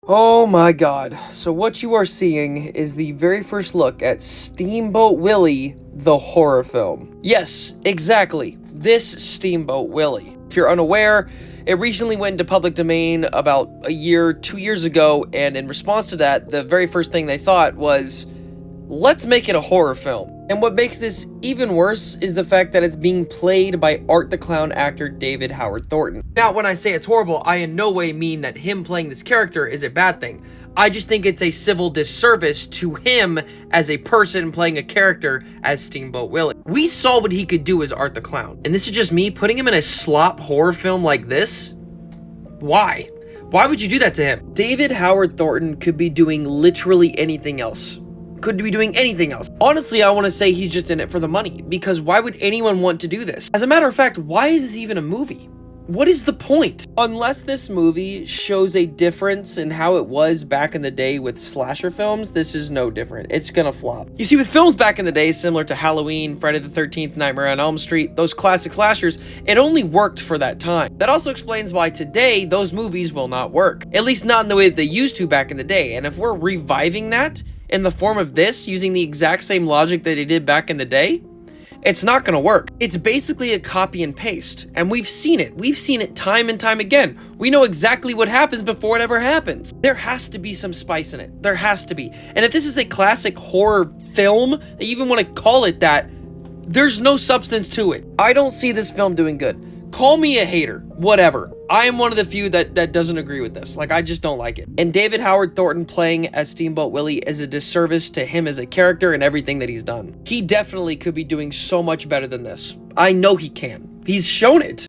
Oh my god. So what you are seeing is the very first look at Steamboat Willie, the horror film. Yes, exactly. This Steamboat Willie. If you're unaware, it recently went into public domain about a year, 2 years ago, and in response to that, the very first thing they thought was, let's make it a horror film. And what makes this even worse is the fact that it's being played by Art the Clown actor David Howard Thornton. Now, when I say it's horrible, I in no way mean that him playing this character is a bad thing. I just think it's a civil disservice to him as a person playing a character as Steamboat Willie. We saw what he could do as Art the Clown, and this is just me putting him in a slop horror film like this? Why? Why would you do that to him? David Howard Thornton could be doing literally anything else. Could be doing anything else. Honestly, I want to say he's just in it for the money, because why would anyone want to do this? As a matter of fact, why is this even a movie? What is the point? Unless this movie shows a difference in how it was back in the day with slasher films, this is no different. It's gonna flop. You see, with films back in the day, similar to Halloween, Friday the 13th, Nightmare on Elm Street, those classic slashers, it only worked for that time. That also explains why today, those movies will not work. At least not in the way that they used to back in the day. And if we're reviving that in the form of this, using the exact same logic that it did back in the day, it's not gonna work. It's basically a copy and paste, and we've seen it. We've seen it time and time again. We know exactly what happens before it ever happens. There has to be some spice in it. There has to be. And if this is a classic horror film, they even want to call it that, there's no substance to it. I don't see this film doing good. Call me a hater, whatever. I am one of the few that doesn't agree with this. Like, I just don't like it. And David Howard Thornton playing as Steamboat Willie is a disservice to him as a character and everything that he's done. He definitely could be doing so much better than this. I know he can. He's shown it.